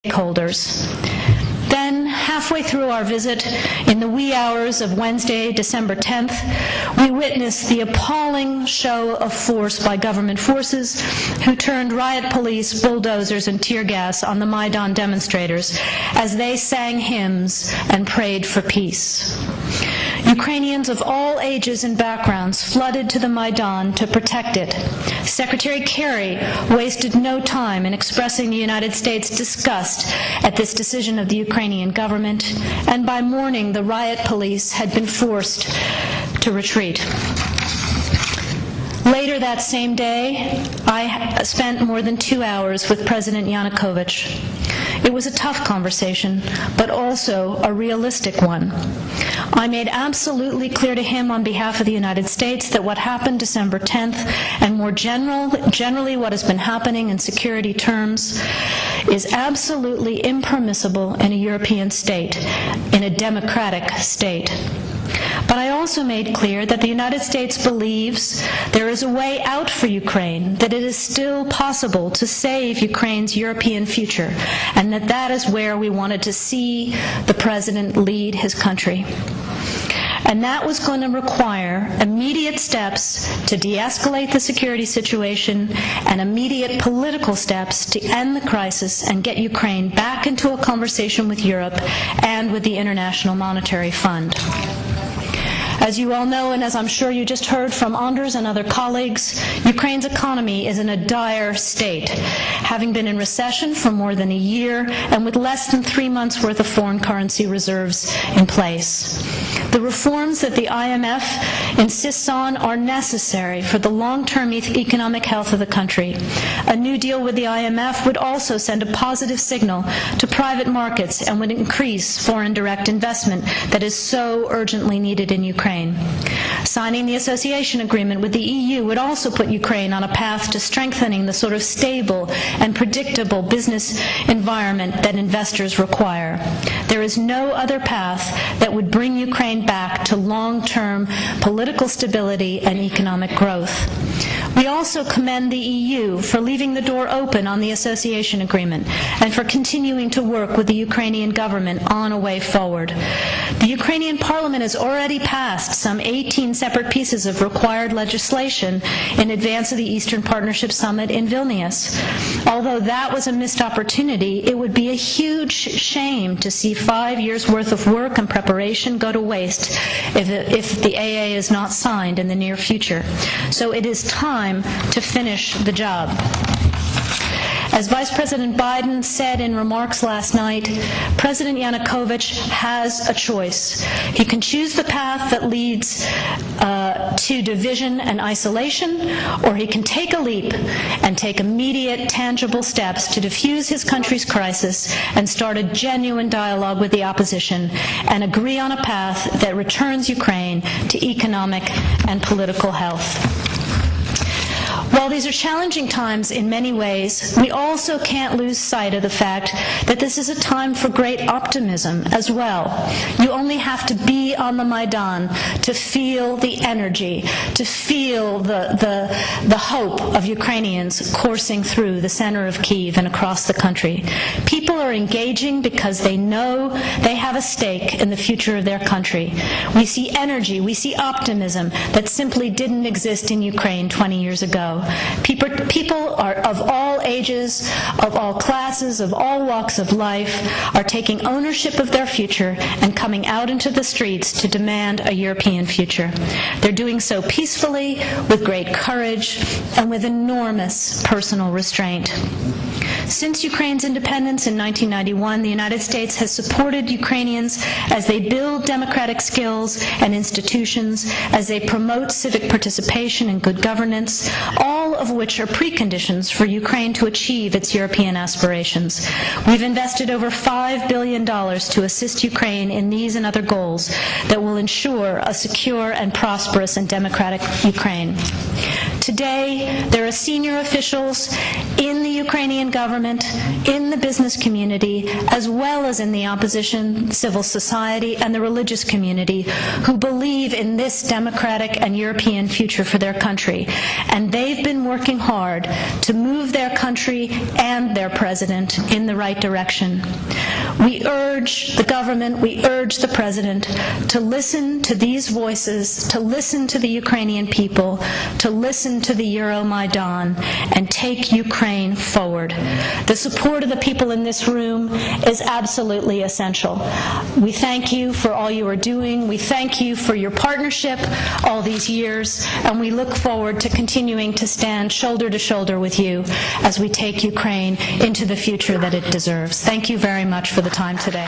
stakeholders. Then, halfway through our visit, in the wee hours of Wednesday, December 10th, we witnessed the appalling show of force by government forces who turned riot police, bulldozers, and tear gas on the Майдан demonstrators as they sang hymns and prayed for peace. Ukrainians of all ages and backgrounds flooded to the Майдан to protect it. Secretary Kerry wasted no time in expressing the United States' disgust at this decision of the Ukrainian government, and by morning the riot police had been forced to retreat. Later that same day, I spent more than 2 hours with President Yanukovych. It was a tough conversation, but also a realistic one. I made absolutely clear to him on behalf of the United States that what happened December 10th, and more generally what has been happening in security terms, is absolutely impermissible in a European state, in a democratic state. But I also made clear that the United States believes there is a way out for Ukraine, that it is still possible to save Ukraine's European future, and that that is where we wanted to see the President lead his country. And that was going to require immediate steps to de-escalate the security situation and immediate political steps to end the crisis and get Ukraine back into a conversation with Europe and with the International Monetary Fund. As you all know, and as I'm sure you just heard from Anders and other colleagues, Ukraine's economy is in a dire state, having been in recession for more than a year and with less than 3 months' worth of foreign currency reserves in place. The reforms that the IMF insists on are necessary for the long-term economic health of the country. A new deal with the IMF would also send a positive signal to private markets and would increase foreign direct investment that is so urgently needed in Ukraine. Signing the association agreement with the EU would also put Ukraine on a path to strengthening the sort of stable and predictable business environment that investors require. There is no other path that would bring Ukraine back to long-term political stability and economic growth. We also commend the EU for leaving the door open on the association agreement and for continuing to work with the Ukrainian government on a way forward. The Ukrainian parliament has already passed some 18 separate pieces of required legislation in advance of the Eastern Partnership Summit in Vilnius. Although that was a missed opportunity, it would be a huge shame to see 5 years' worth of work and preparation go to waste if the AA is not signed in the near future. So it is time to finish the job. As Vice President Biden said in remarks last night, President Yanukovych has a choice. He can choose the path that leads to division and isolation, or he can take a leap and take immediate, tangible steps to defuse his country's crisis and start a genuine dialogue with the opposition and agree on a path that returns Ukraine to economic and political health. While these are challenging times in many ways, we also can't lose sight of the fact that this is a time for great optimism as well. You only have to be on the Майдан to feel the energy, to feel the hope of Ukrainians coursing through the center of Kyiv and across the country. People are engaging because they know they have a stake in the future of their country. We see energy, we see optimism that simply didn't exist in Ukraine 20 years ago. People are of all ages, of all classes, of all walks of life, are taking ownership of their future and coming out into the streets to demand a European future. They're doing so peacefully, with great courage, and with enormous personal restraint. Since Ukraine's independence in 1991, the United States has supported Ukrainians as they build democratic skills and institutions, as they promote civic participation and good governance, all of which are preconditions for Ukraine to achieve its European aspirations. We've invested over $5 billion to assist Ukraine in these and other goals that will ensure a secure and prosperous and democratic Ukraine. Today, there are senior officials in the Ukrainian government, in the business community, as well as in the opposition, civil society, and the religious community who believe in this democratic and European future for their country. And they've been working hard to move their country and their president in the right direction. We urge the government, we urge the president to listen to these voices, to listen to the Ukrainian people, to listen to the Euromaidan, and take Ukraine forward. The support of the people in this room is absolutely essential. We thank you for all you are doing. We thank you for your partnership all these years, and we look forward to continuing to stand shoulder to shoulder with you as we take Ukraine into the future that it deserves. Thank you very much for the time today.